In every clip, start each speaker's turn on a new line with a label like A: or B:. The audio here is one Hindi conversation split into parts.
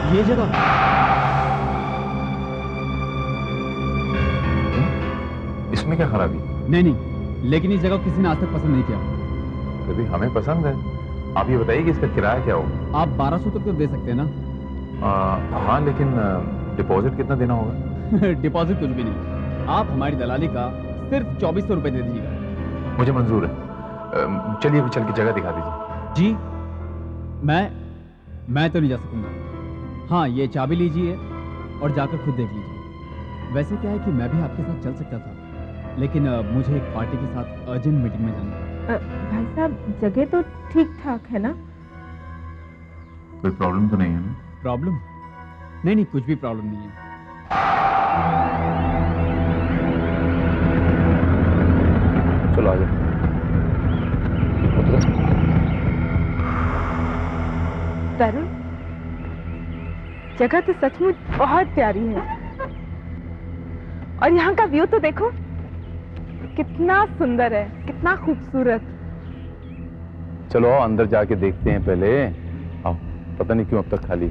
A: ये जगह।
B: इसमें क्या खराबी?
A: नहीं, लेकिन इस जगह किसी ने आज तक पसंद नहीं किया।
B: कभी हमें पसंद है। आप ये बताइए कि इसका किराया क्या होगा?
A: आप 1200 तक तो दे सकते हैं ना?
B: हाँ, लेकिन डिपॉजिट कितना देना होगा?
A: डिपॉजिट कुछ भी नहीं, आप हमारी दलाली का सिर्फ 2400 रुपए दे दीजिएगा।
B: मुझे मंजूर है। चलिए अभी चल के जगह दिखा दीजिए।
A: जी, मैं तो नहीं जा सकूंगा। हाँ, ये चाबी लीजिए और जाकर खुद देख लीजिए। वैसे क्या है कि मैं भी आपके साथ चल सकता था, लेकिन मुझे एक पार्टी के साथ अर्जेंट मीटिंग में जाना है।
C: भाई साहब, जगह तो ठीक ठाक है ना?
B: कोई प्रॉब्लम तो नहीं है ना?
A: प्रॉब्लम? नहीं, कुछ भी प्रॉब्लम नहीं है।
B: चलो आगे।
C: तरुण, जगह तो सचमुच बहुत प्यारी है। और यहाँ का व्यू तो देखो, कितना सुंदर है, कितना खूबसूरत।
B: चलो आओ अंदर जाके देखते हैं पहले। आओ, पता नहीं क्यों अब तक खाली।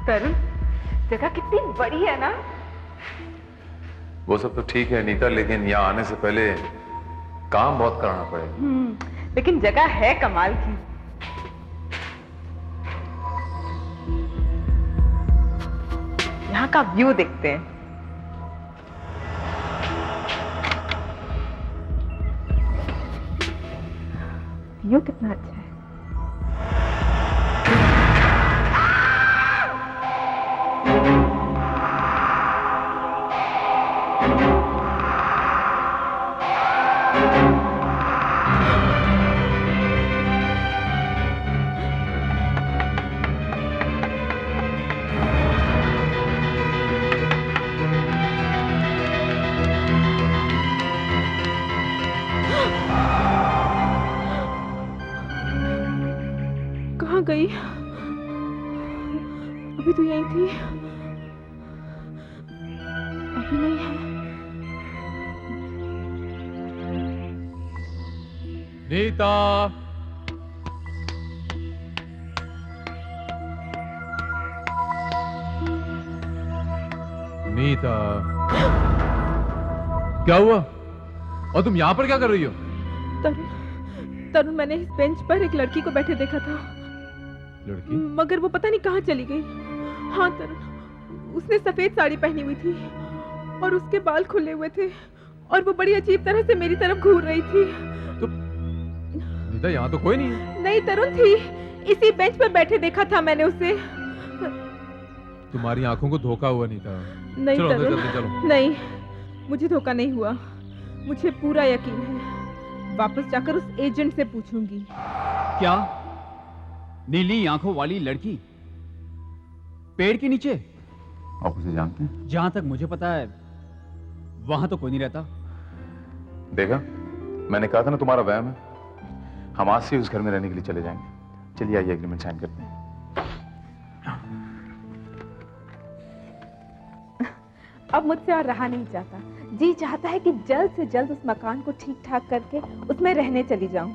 C: तरुण, जगह कितनी बड़ी है ना?
B: वो सब तो ठीक है नीता, लेकिन यहाँ आने से पहले काम बहुत कराना पड़ेगा।
C: लेकिन जगह है कमाल की। यहाँ का व्यू देखते हैं। व्यू कितना अच्छा है। कहाँ गई? अभी तो यहीं थी। अभी नहीं है।
D: नीता, नीता, क्या हुआ? और तुम यहाँ पर क्या कर रही हो?
C: तरुण, मैंने इस बेंच पर एक लड़की को बैठे देखा था।
D: लड़की?
C: मगर वो पता नहीं कहाँ चली गई। हाँ तरुण, उसने सफेद साड़ी पहनी हुई थी और उसके बाल खुले हुए थे और वो बड़ी अजीब तरह से मेरी तरफ घूर रही थी।
D: तो नीता, यहाँ तो कोई नहीं है।
C: नहीं तरुण, थी। इसी बेंच पर बैठे देखा था मैंने उसे।
D: तुम्हारी आंखों को धोखा हुआ नीता।
C: नहीं
D: चलो अंदर
C: तरुण,
D: चलते, चलो।
C: नहीं, मुझे धोखा नहीं हुआ। मुझे पूरा यकीन है। वापस जाकर उस एजेंट से पूछूंगी।
A: क्या? नीली आंखों वाली लड़की पेड़ के नीचे?
B: आप उसे जानते हैं?
A: जहां तक मुझे पता है वहां तो कोई नहीं रहता।
B: देखा, मैंने कहा था ना तुम्हारा वहम है। हम आज से उस घर में रहने के लिए चले जाएंगे। चलिए आइए एग्रीमेंट साइन करते हैं।
C: अब मुझसे और रहा नहीं जाता। जी चाहता है कि जल्द से जल्द उस मकान को ठीक ठाक करके उसमें रहने चली जाऊं।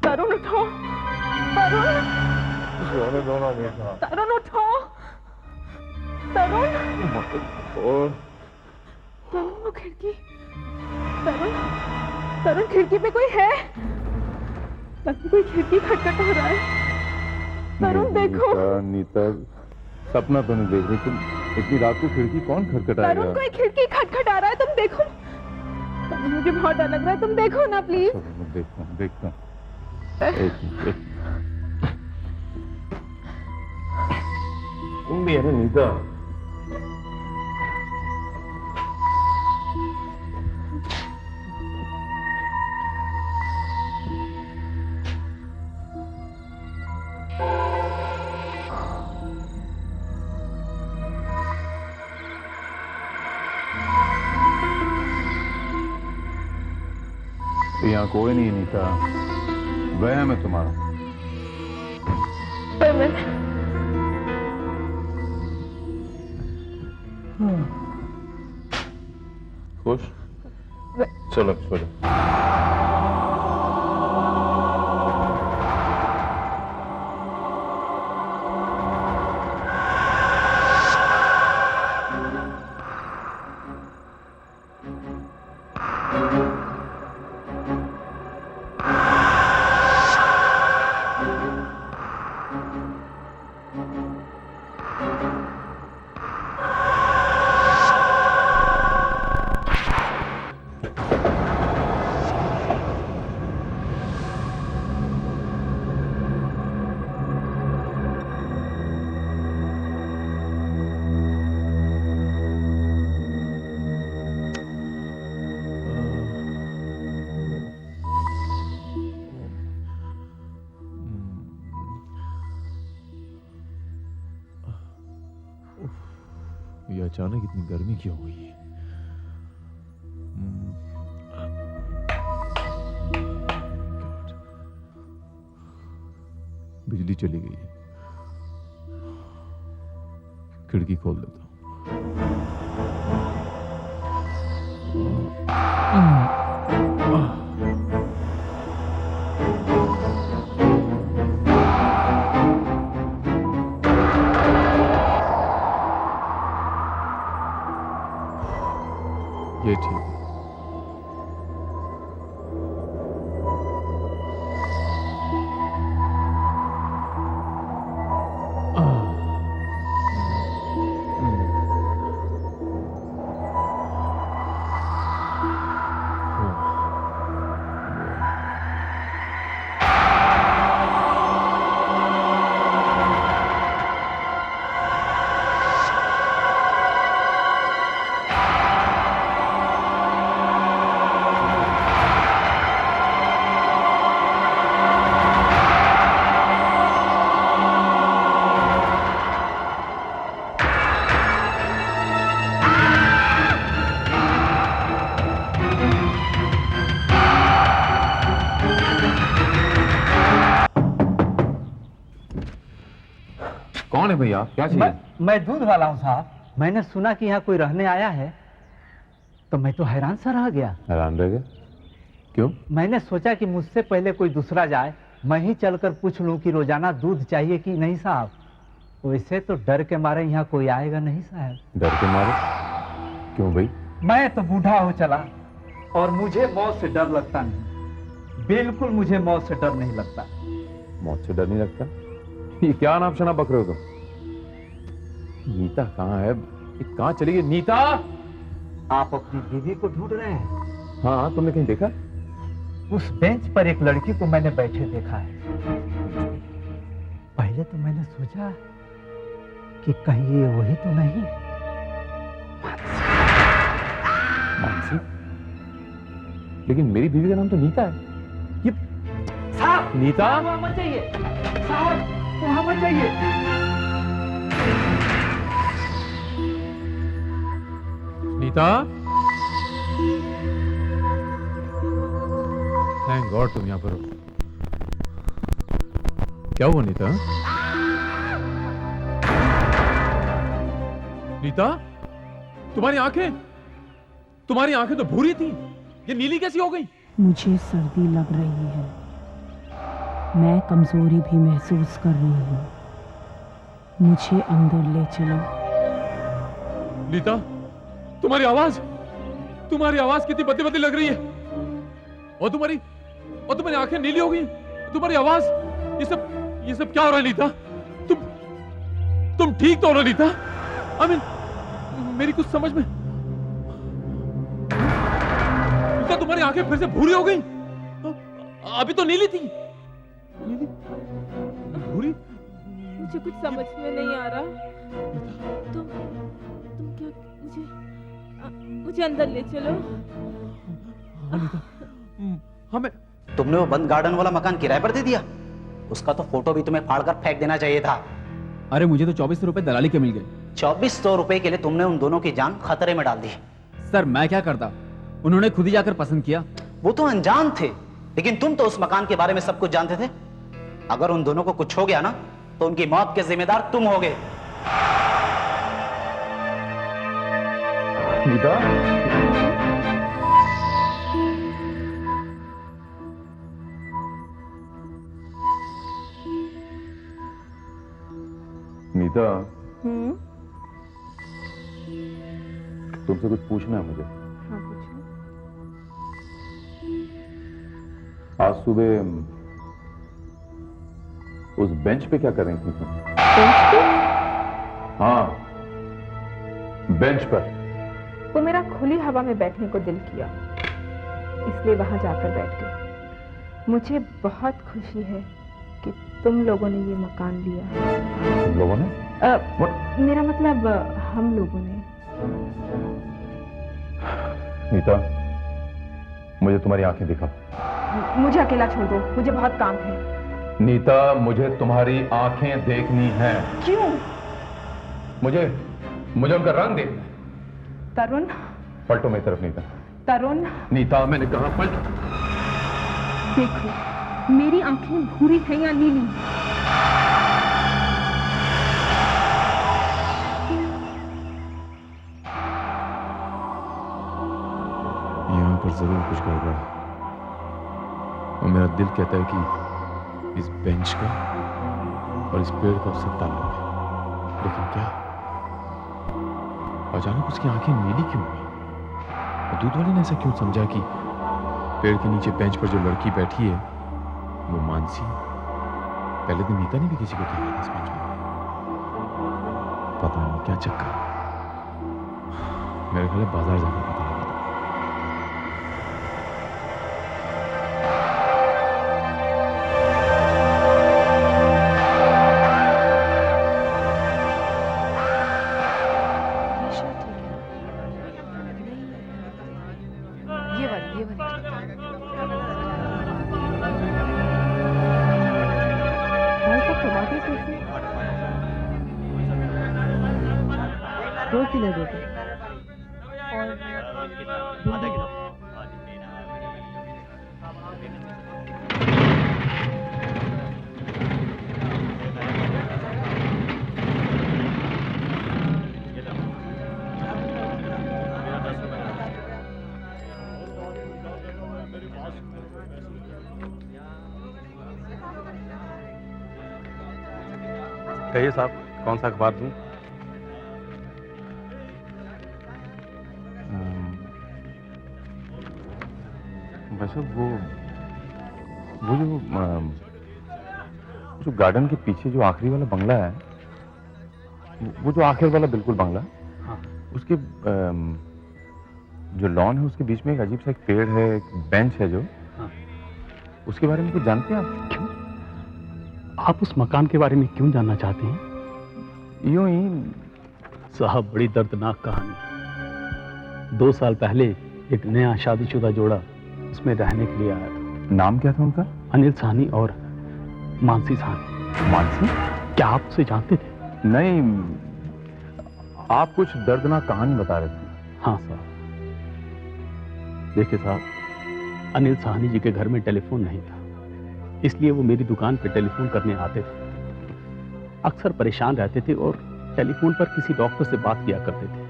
C: तरुण उठो, तरुण उठो, तरुण, तरुण वो खिड़की, तरुण खिड़की पे कोई है। तरुण कोई खिड़की खटखटा रहा है। तरुण देखो।
B: नीता, सपना तो नहीं देख रही तुम? इतनी रात को खिड़की कौन खटखटाएगा?
C: तरुण, कोई खिड़की खटखटा रहा है, तुम देखो। तरुण, मुझे बहुत डर लग रहा है, तुम देखो ना प्लीज।
B: देखता हूँ, देखता हूँ। एक मिनट। तुम भी है ना नीता? यहाँ कोई नहीं नीता, वहम है तुम्हारा। खुश? चलो सो जाओ।
D: ये अचानक इतनी गर्मी क्यों हुई है? बिजली चली गई है, खिड़की खोल देता हूँ। ये ठीक है।
B: कौन है भैया, क्या चाहिए?
E: मैं दूध वाला हूँ साहब। मैंने सुना कि यहाँ कोई रहने आया है, तो मैं तो हैरान सा रह गया।
B: हैरान रह गया? क्यों?
E: मैंने सोचा कि मुझसे पहले कोई दूसरा जाए, मैं ही चलकर पूछ लूं कि रोजाना दूध चाहिए कि नहीं साहब। वैसे तो डर के मारे यहाँ कोई आएगा नहीं साहब।
B: डर के मारे? क्यों भाई?
E: मैं तो बूढ़ा हो चला और मुझे मौत से डर लगता नहीं। बिल्कुल मुझे मौत से डर नहीं लगता।
B: मौत से डर नहीं लगता? ये क्या नाम शना बक रहे हो तुम? नीता कहाँ है? कहाँ चली गई नीता?
E: आप अपनी बीवी को ढूंढ रहे हैं?
B: हाँ, तुमने कहीं देखा?
E: उस बेंच पर एक लड़की को मैंने बैठे देखा है। पहले तो मैंने सोचा कि कहीं ये वही तो नहीं।
B: मानसी? लेकिन मेरी बीवी का नाम तो नीता है। ये
E: साहब,
B: नीता?
E: वहां मत जाइए साहब, वहां मत जाइए।
D: नीता, थैंक गॉड तुम यहाँ पर हो। क्या हुआ नीता? नीता, तुम्हारी आंखें तो भूरी थी, ये नीली कैसी हो गई?
F: मुझे सर्दी लग रही है, मैं कमजोरी भी महसूस कर रही हूँ, मुझे अंदर ले चलो।
D: नीता, तुम्हारी आवाज कितनी बदली बदली लग रही है। और तुम्हारी आंखें नीली हो गई, तुम्हारी आवाज, ये सब क्या हो रहा है नीता? तुम ठीक तो हो नीता? आई मीन मेरी कुछ समझ में। नीता तुम्हारी आंखें फिर से भूरी हो गई? अभी तो नीली थी। नीली भूरी?
C: मुझे कुछ समझ में नहीं आ रहा। तुम क्या मुझे अंदर ले चलो।
D: हमें
G: तुमने वो बंद गार्डन वाला मकान किराए पर दे दिया? उसका तो फोटो भी तुम्हें फाड़कर फेंक देना चाहिए था।
A: अरे मुझे तो 2400 रुपए दलाली के मिल गए।
G: 2400 रुपए के लिए तुमने उन दोनों की जान खतरे में डाल दी।
A: सर मैं क्या करता, उन्होंने खुद ही जाकर पसंद किया।
G: वो तो अनजान थे, लेकिन तुम तो उस मकान के बारे में सब कुछ जानते थे। अगर उन दोनों को कुछ हो गया ना तो उनकी मौत के जिम्मेदार तुम होगे।
B: नीता, नीता, तुमसे कुछ पूछना है मुझे।
C: हाँ पूछो।
B: आज सुबह उस बेंच पे क्या कर रही थी तुम? हाँ, बेंच पर।
C: वो मेरा खुली हवा में बैठने को दिल किया, इसलिए वहां जाकर बैठ गई। मुझे बहुत खुशी है कि तुम लोगों ने ये मकान लिया।
B: तुम लोगों ने?
C: मेरा मतलब हम लोगों ने।
B: नीता, मुझे तुम्हारी आंखें दिखा।
C: मुझे अकेला छोड़ दो, मुझे बहुत काम है।
B: नीता, मुझे तुम्हारी आंखें देखनी हैं।
C: क्यों?
B: मुझे उनका रंग देखना है।
C: तरुण,
B: पलटो मेरी तरफ नीता।
C: तरुण,
B: नीता, मैंने कहा पलटो।
C: देखो मेरी आंखें भूरी हैं या नीली?
B: यहाँ पर जरूर कुछ गड़बड़ है और मेरा दिल कहता है कि इस बेंच का और इस पेड़ का उससे ताल्लुक है, लेकिन क्या? अचानक उसकी आंखें नीली क्यों हुई? और दूध वाले ने ऐसा क्यों समझा कि पेड़ के नीचे बेंच पर जो लड़की बैठी है वो मानसी? पहले दिन नीता ने भी किसी को देखा था इस बेंच पर। पता नहीं क्या चक्कर। मेरे ख्याल है बाजार जाकर पता लगा।
H: कहिए साहब, कौन सा अखबार दूं?
B: वैसे वो जो गार्डन के पीछे जो आखिरी वाला बंगला है, वो जो आखिर वाला बिल्कुल बंगला,
H: हाँ।
B: उसके जो लॉन है उसके बीच में एक अजीब सा एक पेड़ है, एक बेंच है जो,
H: हाँ।
B: उसके बारे में कुछ जानते हैं आप?
H: क्यों? आप उस मकान के बारे में क्यों जानना चाहते हैं?
B: यूं ही
H: साहब, बड़ी दर्दनाक कहानी। 2 साल पहले एक नया शादीशुदा जोड़ा उसमें रहने के लिए आया था।
B: नाम क्या था उनका?
H: अनिल साहनी और मानसी साहनी।
B: मानसी?
H: क्या आप उसे जानते थे?
B: नहीं, आप कुछ दर्दनाक कहानी बता रहे थे।
H: हाँ साहब, देखिए साहब, अनिल साहनी जी के घर में टेलीफोन नहीं था, इसलिए वो मेरी दुकान पर टेलीफोन करने आते थे। अक्सर परेशान रहते थे और टेलीफोन पर किसी डॉक्टर से बात किया करते थे।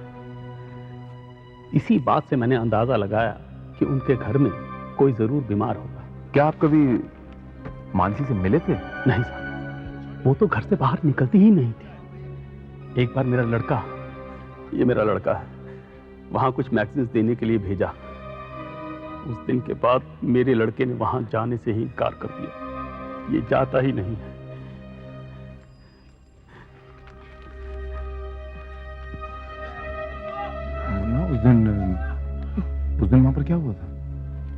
H: इसी बात से मैंने अंदाजा लगाया कि उनके घर में कोई जरूर बीमार होगा।
B: क्या आप कभी मानसी से मिले थे?
H: नहीं साहब, वो तो घर से बाहर निकलती ही नहीं थी। एक बार मेरा लड़का, ये मेरा लड़का है, वहां कुछ मैगजीन्स देने के लिए भेजा। उस दिन के बाद मेरे लड़के ने वहां जाने से ही इनकार कर दिया। ये जाता ही नहीं है।
B: दिन वहां पर क्या हुआ था?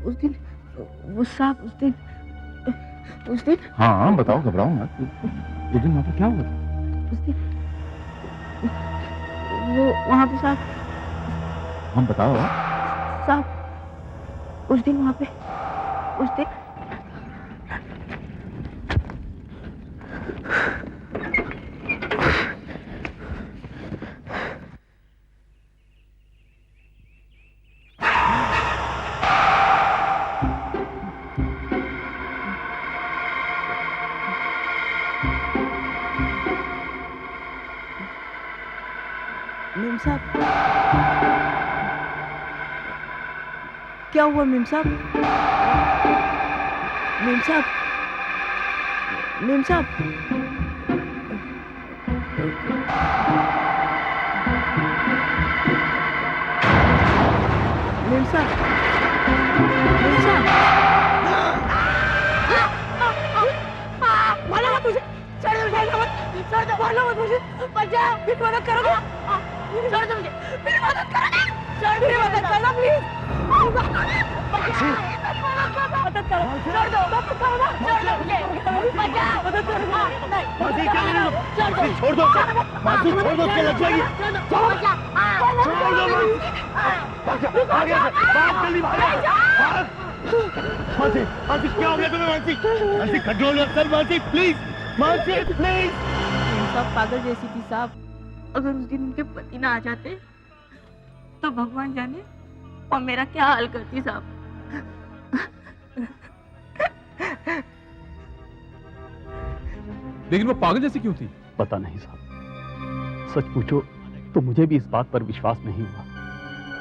C: उस दिन वो साहब उस दिन
B: हाँ बताओ, घबराओ मत। उस दिन वहां पर क्या हुआ था?
C: उस दिन वो वहाँ पे साहब
B: हम बताओ।
C: साहब उस दिन वहाँ पे उस दिन मेम साहब, क्या हुआ मेम साहब? मेम साहब, मेम साहब, मेम साहब, मेम साहब, मारो मत मुझे, छोड़ दो मुझे, बचा, फिर मदद करोगे? छोड़ दो मुझे, मेरी मदद करो ना, मेरी मदद करना प्लीज, मदद करो, छोड़ दो, मदद करो ना, छोड़ दो मुझे, बचा, मदद करो ना, नहीं, छोड़ दो, मासी छोड़ दो, उसके लग जाएगी, छोड़ दो, आगे बात कर ली भाई, मासी क्या हो गया तुम्हें? मासी कंट्रोल कर मासी, प्लीज, मासी प्लीज। सब पागल जैसी थी साहब, अगर उस दिन उनके पति ना आ जाते तो भगवान जाने और मेरा क्या हाल करती साहब।
D: लेकिन वो पागल जैसी क्यों थी?
H: पता नहीं साहब, सच पूछो तो मुझे भी इस बात पर विश्वास नहीं हुआ।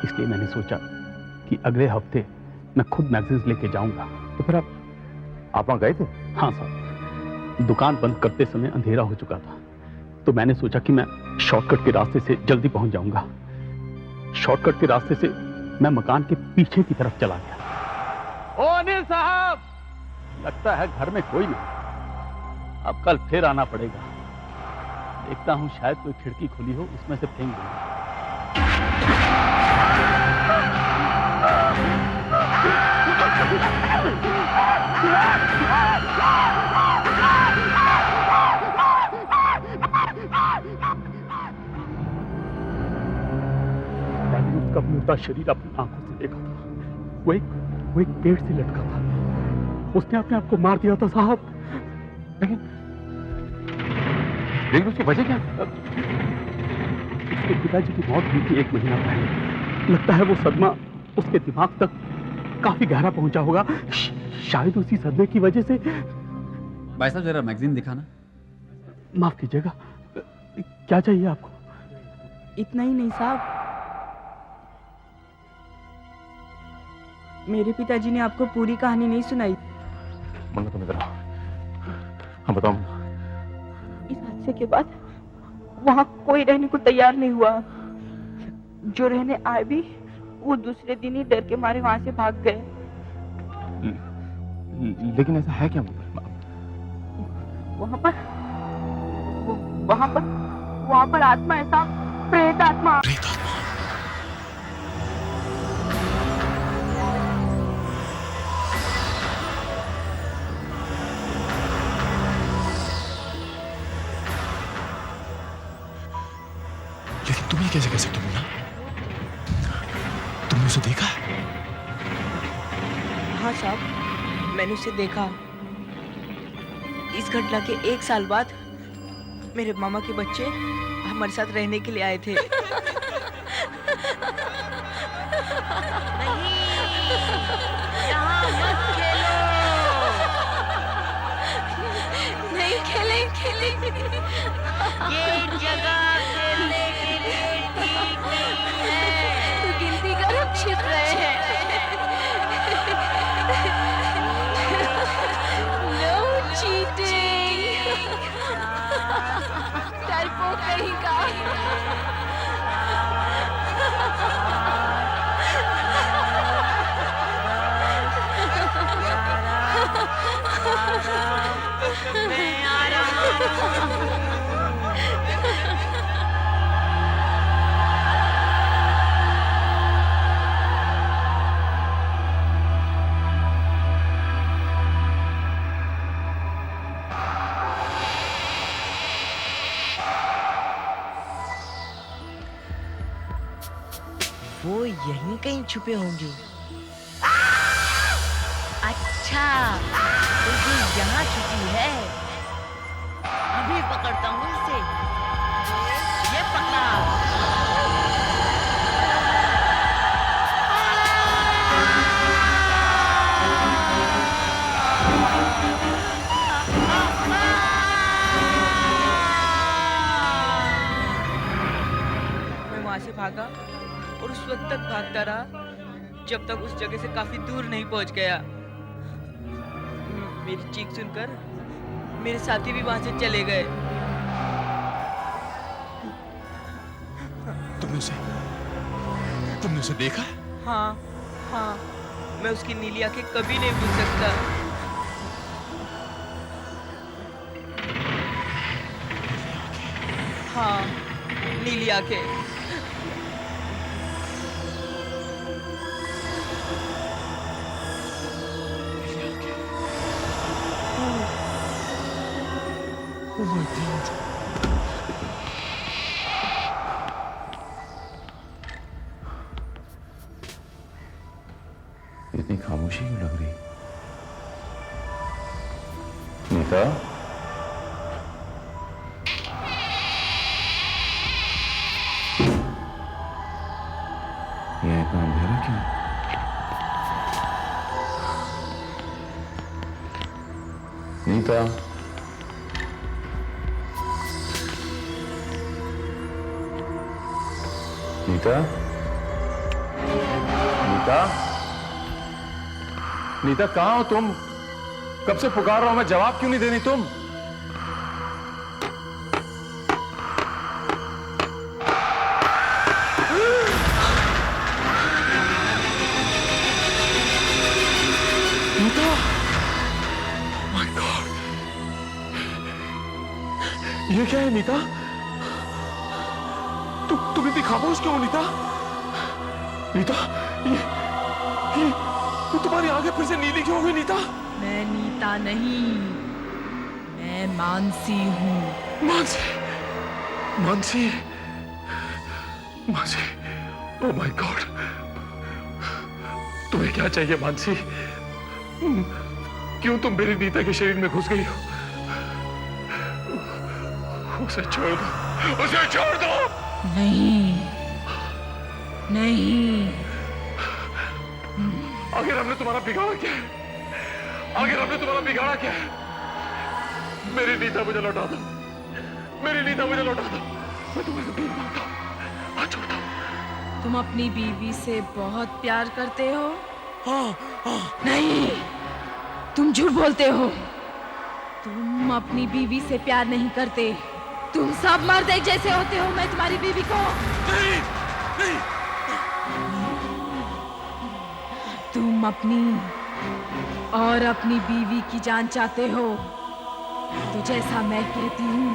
H: इसलिए मैंने सोचा कि अगले हफ्ते मैं खुद मैगजीन्स लेके जाऊंगा।
B: तो फिर आप वहां गए थे?
H: हाँ साहब, दुकान बंद करते समय अंधेरा हो चुका था, तो मैंने सोचा कि मैं शॉर्टकट के रास्ते से जल्दी पहुंच जाऊंगा। शॉर्टकट के रास्ते से मैं मकान के पीछे की तरफ चला गया। ओ अनिल साहब, लगता है घर में कोई नहीं, अब कल फिर आना पड़ेगा। देखता हूं शायद कोई खिड़की खुली हो, उसमें से फेंक दूंगा। मैंने उसका मुर्दा शरीर अपनी आंखों से देखा था। वो एक पेड़ से लटका था। उसने अपने आप को मार दिया था साहब।
B: लेकिन उसकी वजह क्या?
H: उसके पिताजी की मौत हुई थी 1 महीना पहले। लगता है वो सदमा उसके दिमाग तक काफी गहरा पहुंचा होगा। शायद उसी सदमे की वजह से।
A: भाई साहब जरा मैगजीन दिखाना।
H: माफ कीजिएगा, क्या चाहिए आपको?
C: इतना ही नहीं साहब, मेरे पिताजी ने आपको पूरी कहानी नहीं सुनाई।
B: मुन्ना तुम इधर आओ। हाँ बताओ।
C: इस हादसे के बाद वहाँ कोई रहने को तैयार नहीं हुआ। जो रहने आए भी वो दूसरे दिन ही डर के मारे वहाँ से भाग गए।
B: लेकिन ऐसा है क्या?
C: वहाँ पर आत्मा है साहब, प्रेत आत्मा।
B: लेकिन तुम ये कैसे कह सकते हो मुन्ना? तुमने उसे देखा?
I: हाँ साहब, मैंने उसे देखा। इस घटना के 1 साल बाद मेरे मामा के बच्चे हमारे साथ रहने के लिए आए थे। नहीं, यहाँ मत खेलो। नहीं खेलेंगे। ये जगह खेलने के लिए ठीक नहीं है। गिनती कर छिप रहे हैं। No cheating। डरपोक कहीं का। मैं आ रहा हूँ।
C: यहीं कहीं छुपे होंगे। अच्छा, तो ये यहाँ छुपी है। अभी पकड़ता हूँ इसे। ये पकड़ा। मैं वहां से भागा और उस वक्त तक भागता रहा जब तक उस जगह से काफी दूर नहीं पहुंच गया। मेरी चीख सुनकर मेरे साथी भी वहां से चले गए।
D: तुमने उसे देखा?
C: हाँ, हाँ, मैं उसकी नीली आंखें कभी नहीं भूल सकता। हाँ, नीली आंखें।
D: Oh my God.
B: इतनी खामोशी क्यों लग रही? नीता? ये इतना अंधेरा क्यों? नीता? नीता? नीता? नीता कहाँ हो तुम? कब से पुकार रहा हूं मैं, जवाब क्यों नहीं दे रही तुम? नीता? My God! ये क्या है नीता? तुम इतनी खामोश क्यों हो नीता? नीता, ये तुम्हारी आंखें फिर से नीली क्यों हो गई नीता?
C: मैं नीता नहीं, मैं मानसी हूँ।
B: Mansi, Mansi, Mansi, oh my God! तुम्हें क्या चाहिए मानसी? क्यों तुम मेरी नीता के शरीर में घुस गई हो? उसे छोड़ दो, उसे छोड़ दो!
C: नहीं, नहीं।
B: आखिर हमने तुम्हारा बिगाड़ा क्या है? आखिर हमने तुम्हारा बिगाड़ा क्या है? मेरी नीता मुझे लौटा दो, मेरी नीता मुझे लौटा दो। मैं तुम्हें जमीन मांगता हूँ, हाथ छोड़ता हूँ।
C: तुम अपनी बीवी से बहुत प्यार करते हो? नहीं, तुम झूठ बोलते हो। तुम अपनी बीवी से प्यार नहीं करते। तुम सब मर्द एक जैसे होते हो। मैं तुम्हारी बीवी को
D: नहीं, नहीं।
C: तुम अपनी और अपनी बीवी की जान चाहते हो तो जैसा मैं कहती हूँ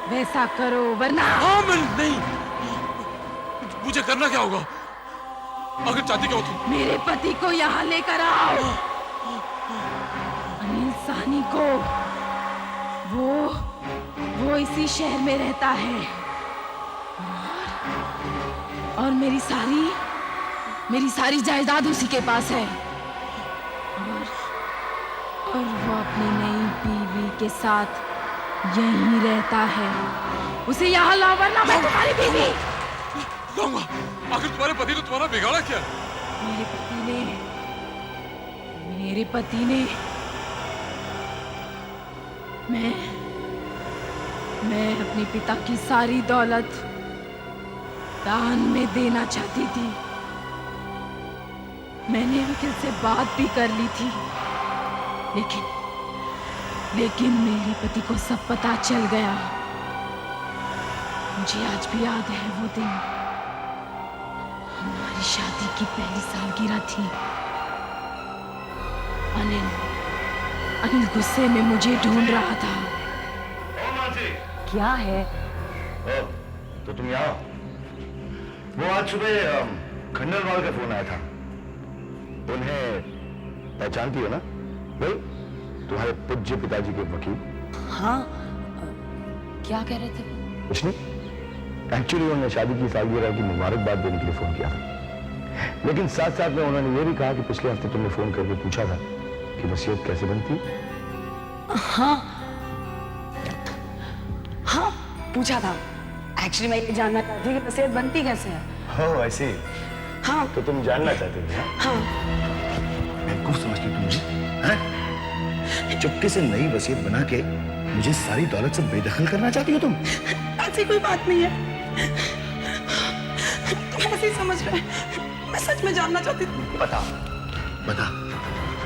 C: वैसा करो, वरना
D: हाँ, मैं नहीं। मुझे करना क्या होगा? अगर चाहती क्या हो तुम?
C: मेरे पति को यहाँ लेकर आओ, अनिल साहनी को। वो इसी शहर में रहता है और मेरी सारी जायदाद उसी के पास है। और वो अपनी नई बीवी के साथ यहीं रहता है। उसे यहाँ लाओ, वरना मैं तुम्हारी बीवी।
D: लाऊंगा। आखिर तुम्हारे पति ने तुम्हारा बिगाड़ा क्या?
C: मेरे पति ने मैं अपने पिता की सारी दौलत दान में देना चाहती थी। मैंने वकील से बात भी कर ली थी, लेकिन मेरे पति को सब पता चल गया। मुझे आज भी याद है वो दिन, हमारी शादी की पहली सालगिरह थी। अनिल गुस्से में मुझे ढूंढ रहा था। क्या है?
J: तो तुम यहाँ? वो आज सुबह खंडरवाल का फोन आया था। उन्हें पहचानती हो ना? भाई तुम्हारे पूज्य पिताजी के वकील।
C: हाँ, क्या कह रहे थे?
J: कुछ नहीं, एक्चुअली उन्होंने शादी की सालगिरह की मुबारकबाद देने के लिए फोन किया था। लेकिन साथ साथ में उन्होंने ये भी कहा कि पिछले हफ्ते तुमने फोन करके पूछा था कि वसीयत कैसे बनती।
K: हाँ हाँ पूछा था। एक्चुअली मैं ये जानना चाहती थी कि वसीयत बनती कैसे है।
J: हो ऐसे?
K: हाँ
J: तो तुम जानना चाहते थे?
K: हाँ।
J: बेवकूफ समझती तुम मुझे, हैं? चुपके से नई वसीयत बना के मुझे सारी दौलत से बेदखल करना चाहती हो तुम?
K: ऐसी कोई बात नहीं है, तुम ऐसे ही समझ रहे। मैं सच में जानना चाहती थी।
J: बता बता,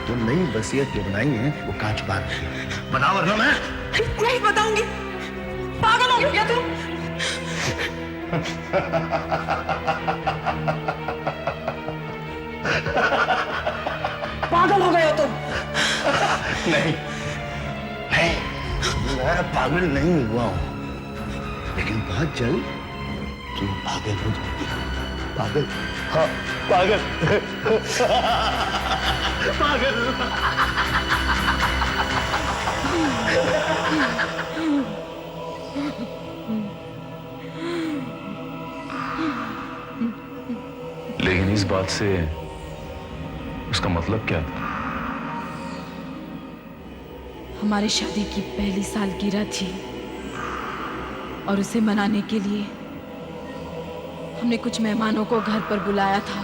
J: तुम नई वसीयत जो बनाई है वो कहाँ छुपा रखी है? बता वरना मैं
K: नहीं बताऊंगी। पागल हो गया तुम? पागल हो गए हो तुम?
J: नहीं नहीं, मैं पागल नहीं हुआ हूं, लेकिन बहुत जल्द तुम पागल हो जाओगी। पागल? हाँ पागल। पागल।
B: लेकिन इस बात से उसका मतलब क्या था?
F: हमारी शादी की पहली सालगिरह थी और उसे मनाने के लिए हमने कुछ मेहमानों को घर पर बुलाया था।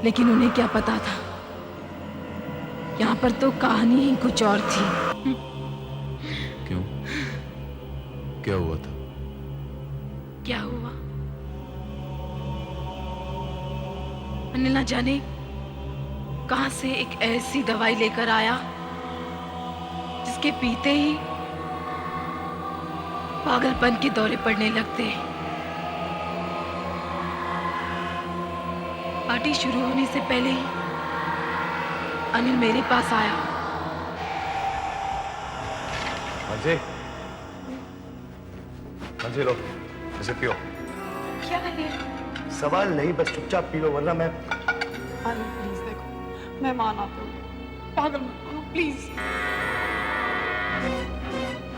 F: लेकिन उन्हें क्या पता था, यहाँ पर तो कहानी ही कुछ और थी।
B: क्यों? क्या हुआ था?
F: क्या हुआ? अनिल ना जाने कहां से एक ऐसी दवाई लेकर आया जिसके पीते ही पागलपन के दौरे पड़ने लगते। पार्टी शुरू होने से पहले ही अनिल मेरे पास आया।
J: मंजे, मंजे लो, इसे पियो।
K: क्या है?
J: सवाल नहीं, बस चुपचाप पी लो वरना मैं।
K: अनिल प्लीज देखो, मैं मान आता हूँ, पागल मत बनो प्लीज।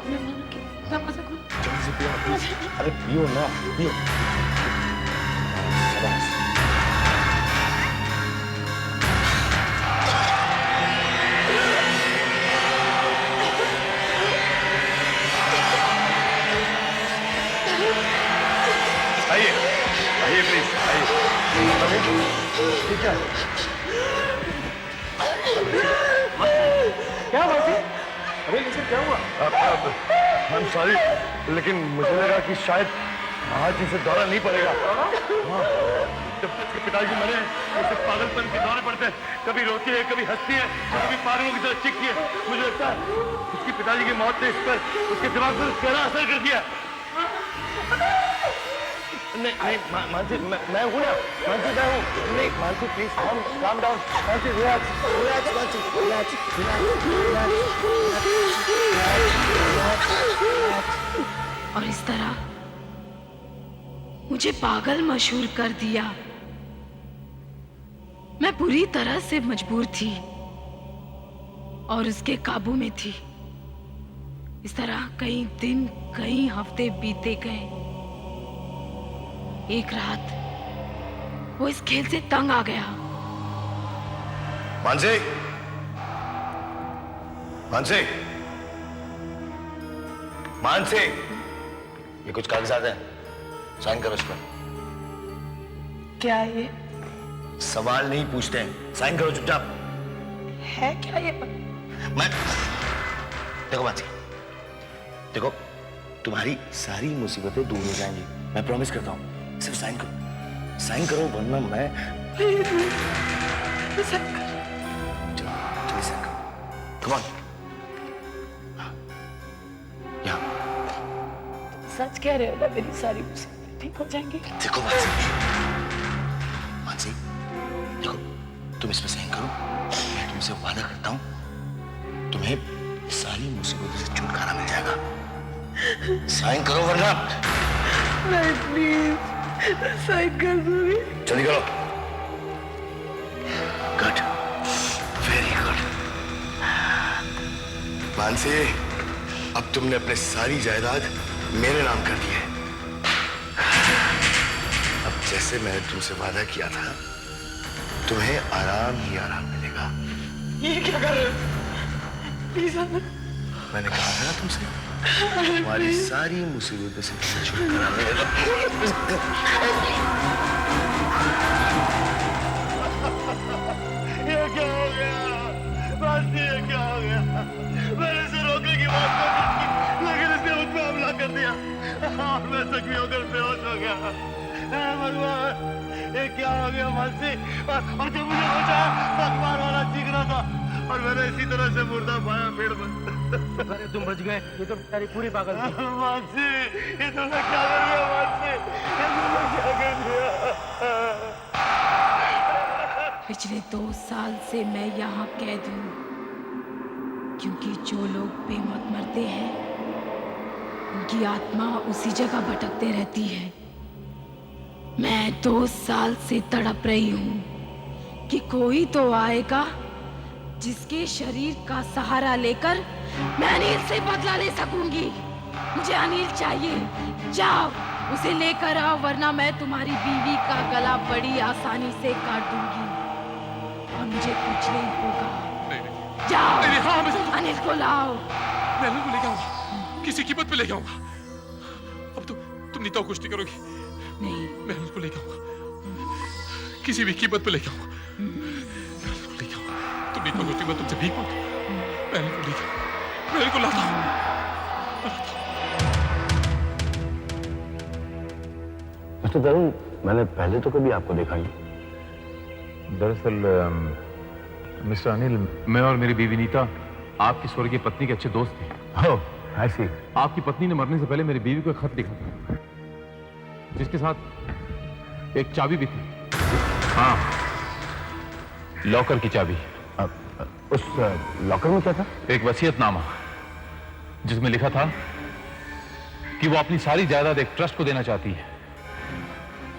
K: मैं मान के दरवाजा खोलो।
J: जल्दी से पियो प्लीज। अरे पियो ना, पियो। शाबाश। आइए आइए प्लीज आइए। ठीक है।
D: क्या बात है? अरे इसे क्या हुआ?
J: I'm sorry, लेकिन मुझे लगा कि शायद आज इसे दौरा नहीं पड़ेगा। हाँ, जब उसके पिताजी मरे उसे पागलपन के दौरे पड़ते हैं, कभी रोती है कभी हंसती है कभी पागलों की तरह चीखती है। मुझे लगता है उसकी पिताजी की मौत ने इस पर उसके दिमाग पर गहरा असर कर दिया। नहीं नहीं मानसी, मैं हूँ ना मानसी, मैं हूँ। नहीं Mansi please calm down। Mansi relax Mansi relax।
F: और इस तरह मुझे पागल मशहूर कर दिया। मैं पूरी तरह से मजबूर थी और उसके काबू में थी। इस तरह कई दिन कई हफ्ते बीते गए। एक रात वो इस खेल से तंग आ गया।
J: मानसी, मानसी, मानसी, ये कुछ कागजात हैं, साइन करो इस पर।
K: क्या ये?
J: सवाल नहीं पूछते हैं, साइन करो चुपचाप।
K: है क्या ये?
J: मैं देखो मानसी, देखो तुम्हारी सारी मुसीबतें दूर हो जाएंगी, मैं प्रॉमिस करता हूँ। सिर्फ साइन करो वरना मैं। चलो साइन करो, कम ऑन। यहाँ
K: सच कह रहे हो ना, मेरी सारी मुसीबतें ठीक हो जाएंगी?
J: देखो मानसी, मानसी देखो, तुम इस पे साइन करो, मैं तुमसे वादा करता हूँ तुम्हें सारी मुसीबतों से छुटकारा मिल जाएगा। साइन करो वरना।
K: नहीं प्लीज, साइन कर दूंगी।
J: जल्दी करो। Good, very good. मानसी, अब तुमने अपने सारी जायदाद मेरे नाम कर दी है। जैसे मैंने तुमसे वादा किया था, तुम्हें आराम ही आराम मिलेगा।
K: ये क्या कर रहे हो? प्लीज आनंद।
J: मैंने कहा था ना तुमसे, तुम्हारी सारी मुसीबतों से तुम्हें छुटकारा मिलेगा।
L: ये क्या हो गया? मानसी, ये क्या हो गया? मैंने इसे रोकने की बात कोशिश की, लेकिन इसने मुझ पे हमला कर दिया और मैं जख्मी होकर बेहोश हो गया। हे भगवान, ये क्या हो गया मानसी? और जब मुझे बचाया तो अखबार वाला चीख रहा था और मैंने इसी तरह से मुर्दा पाया पेड़ पर।
M: अरे तुम बच गए, ये तो बेचारी पूरी पागल थी।
L: मानसी, ये तुमने क्या कर दिया मानसी? ये तुमने क्या कर दिया?
F: पिछले 2 साल से मैं यहाँ कैद हूँ, क्योंकि जो लोग बेमौत मरते हैं उनकी आत्मा उसी जगह भटकते रहती है। मैं 2 साल से तड़प रही हूँ कि कोई तो आएगा जिसके शरीर का सहारा लेकर मैं अनिल से बदला ले सकूंगी। मुझे अनिल चाहिए, जाओ उसे लेकर आओ, वरना मैं तुम्हारी बीवी का गला बड़ी आसानी से काट दूंगी और मुझे कुछ नहीं होगा। जाओ,
D: नहीं, हाँ, मैं
F: अनिल को लाओ।
D: मैं अनिल को लेके आऊंगा, किसी कीमत पे लेके आऊंगा। अब तुम नीता को कुछ नहीं करोगी?
F: नहीं,
D: मैं अनिल को लेके आऊंगा, किसी भी कीमत पे लेके आऊंगा। मैं अनिल को लेके आऊंगा, तुम नीता को कुछ, मैं तुमसे भीख मांगता हूं। मैं अनिल को लेके आऊंगा, मैं अनिल को लाता हूं।
J: मिस्टर तरुण, मैंने पहले तो कभी आपको देखा नहीं।
B: दरअसल मिस्टर अनिल, मैं और मेरी बीवी नीता आपकी स्वर्गीय पत्नी के अच्छे दोस्त थे।
J: ओह, आई सी।
B: आपकी पत्नी ने मरने से पहले मेरी बीवी को एक खत लिखा था, जिसके साथ एक चाबी भी थी। हाँ, लॉकर की चाबी।
J: उस लॉकर में क्या था?
B: एक वसीयतनामा, जिसमें लिखा था कि वो अपनी सारी जायदाद एक ट्रस्ट को देना चाहती है।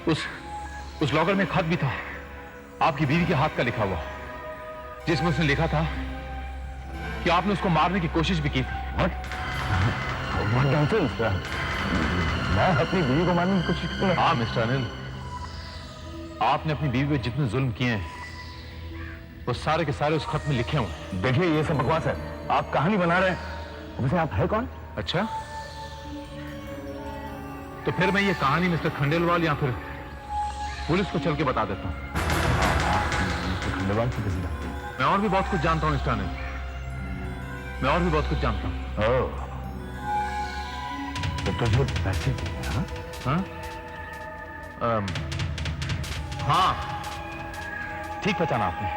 B: उस लॉकर में खत भी था, आपकी बीवी के हाथ का लिखा हुआ, जिसमें उसने लिखा था कि आपने उसको मारने की कोशिश भी की थी।
J: What nonsense? मैं अपनी बीवी को मारने की कोशिश की?
B: हाँ मिस्टर अनिल, आपने अपनी बीवी पे जितने जुल्म किए हैं वो सारे के सारे उस खत में लिखे हुए।
J: देखिए, ये सब बकवास है, आप कहानी बना रहे हैं। वैसे आप है कौन?
B: अच्छा, तो फिर मैं ये कहानी मिस्टर खंडेलवाल या फिर पुलिस को चल के बता देता हूँ।
J: मिस्टर खंडेलवाल से किसी बात?
B: मैं और भी बहुत कुछ जानता हूँ मिस्टर अनिल, मैं और भी बहुत कुछ जानता हूँ।
J: तो जो पैसे थे, हाँ?
B: हाँ, ठीक पहचाना आपने,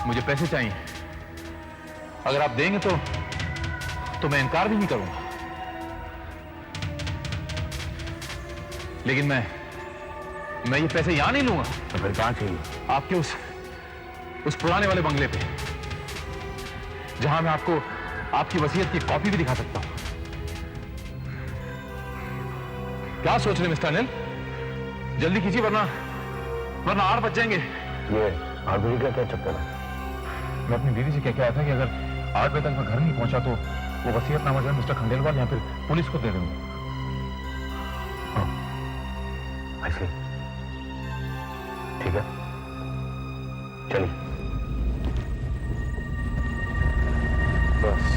B: मुझे पैसे चाहिए। अगर आप देंगे तो मैं इनकार भी नहीं करूंगा, लेकिन मैं ये पैसे यहां नहीं लूंगा।
J: तो फिर कहां चाहिए?
B: आपके उस पुराने वाले बंगले पे, जहां मैं आपको आपकी वसीयत की कॉपी भी दिखा सकता हूं। क्या सोच रहे मिस्टर अनिल? जल्दी कीजिए, वरना 8 बज जाएंगे।
J: ये 8 बजे का क्या चक्कर है?
B: मैं अपनी बीवी से क्या आया था कि अगर 8 बजे तक मैं घर नहीं पहुंचा तो वो वसीयतनामा जो है मिस्टर खंडेलवाल या फिर पुलिस को दे दूंगा।
J: ऐसे ठीक है, चलिए।
B: बस।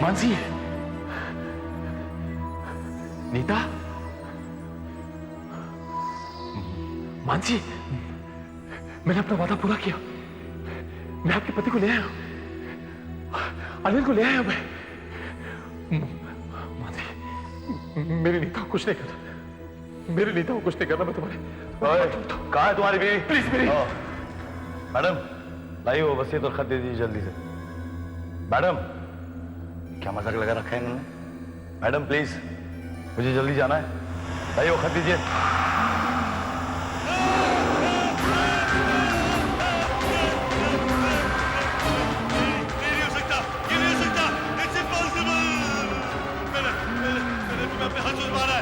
B: मानसी, नीता, मानसी, मैंने अपना वादा पूरा किया। मैं आपके पति को ले आया हूं, अनिल को ले आया मैं। मानसी, मेरी नीता को कुछ नहीं करना, मेरी नीता को कुछ नहीं करना। मैं तुम्हारे
J: कहाँ है तुम्हारी बीवी?
B: प्लीज मेरी
J: मैडम, लाइए वो वसीयत और खत दे दीजिए जल्दी से। मैडम, क्या मजाक लगा रखा है इन्होंने? मैडम प्लीज, मुझे जल्दी जाना है, लाइए वो खत दीजिए।
L: ये नहीं हो सकता, ये नहीं हो सकता। It's impossible. हाथ मारा है,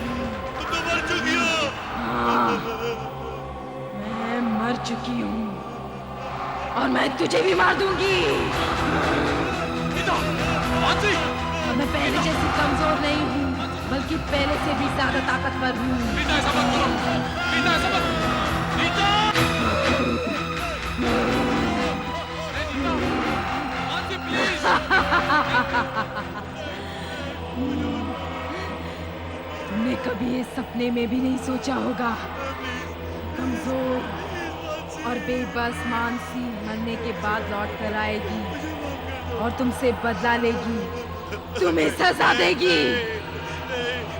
L: तुम तो मर चुकी हो।
F: हाँ, मैं मर चुकी हूँ और मैं तुझे भी मार दूंगी। और मैं पहले जैसी कमजोर नहीं हूँ, बल्कि पहले से भी ज्यादा ताकतवर हूँ। तुमने कभी ये सपने में भी नहीं सोचा होगा, कमजोर और बेबस मानसी मरने के बाद लौट कर आएगी और तुमसे बदला लेगी, तुम्हें सजा देगी।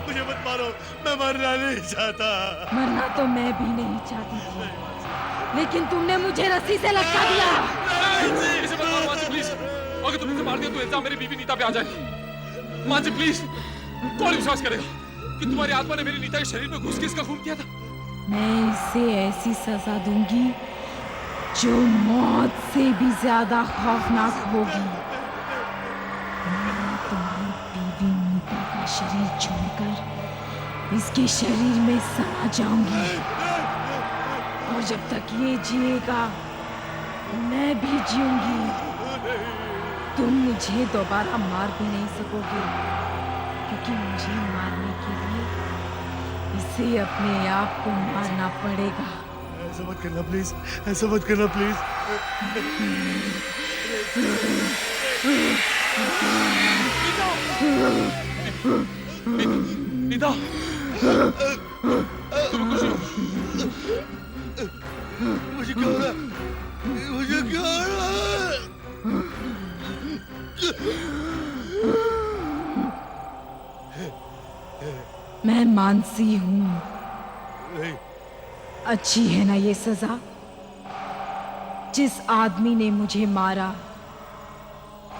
L: मुझे मत मारो, मैं मरना नहीं चाहता।
F: मरना तो मैं भी नहीं चाहती थी, लेकिन तुमने मुझे रस्सी से लटका दिया।
D: इसे मत मारो मांसी प्लीज। अगर तुमने इसे मार दिया तो इल्जाम मेरी बीवी नीता पे आ जाएगी। मांसी प्लीज, कौन विश्वास करेगा कि तुम्हारी आत्मा ने मेरी नीता के शरीर में घुस के इसका खून किया था?
F: मैं इसे ऐसी सजा दूंगी जो मौत से भी ज्यादा खौफनाक होगी। मैं तुम्हारी बीवी नीता का शरीर छोड़कर इसके शरीर में समा जाऊंगी और जब तक ये जिएगा मैं भी जीऊंगी। तुम मुझे दोबारा मार भी नहीं सकोगे, क्योंकि मुझे मारने के लिए इसे अपने आप को मारना पड़ेगा।
L: ऐसा मत करना प्लीज, ऐसा मत करना प्लीज।
D: नीता, तुम्हें कुछ नहीं?
L: मुझे क्या हो रहा है? मुझे क्या हो रहा है?
F: मैं मानसी हूँ। अच्छी है ना ये सजा? जिस आदमी ने मुझे मारा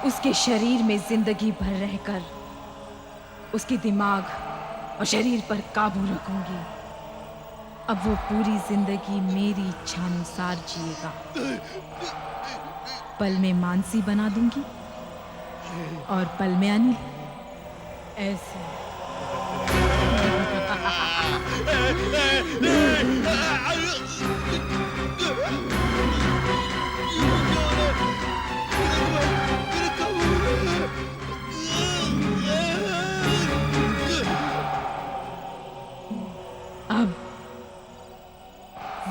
F: उसके शरीर में जिंदगी भर रहकर उसके दिमाग और शरीर पर काबू रखूंगी। अब वो पूरी जिंदगी मेरी इच्छा अनुसार जिएगा। पल में मानसी बना दूंगी और पल में अनिल। ऐसे अब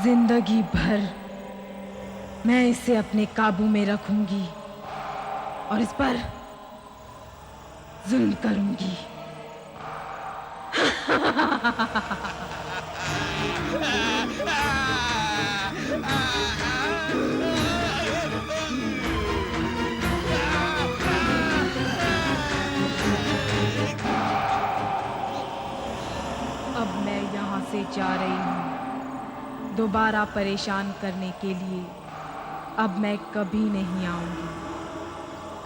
F: जिंदगी भर मैं इसे अपने काबू में रखूंगी और इस पर जुल्म करूंगी। अब मैं यहाँ से जा रही हूँ दोबारा परेशान करने के लिए। अब मैं कभी नहीं आऊंगी,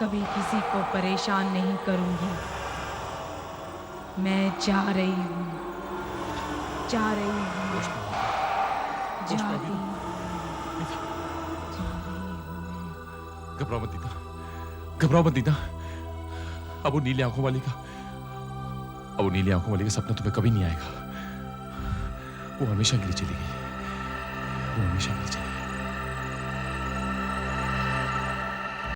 F: कभी किसी को परेशान नहीं करूंगी। मैं जा रही हूँ, जा रही हूँ, जा रही हूँ।
D: घबराओ मत नीता, घबराओ मत नीता। अब वो नीली आंखों वाली का सपना तुम्हें कभी नहीं आएगा। वो हमेशा के लिए चली गई, वो हमेशा के लिए चली गई।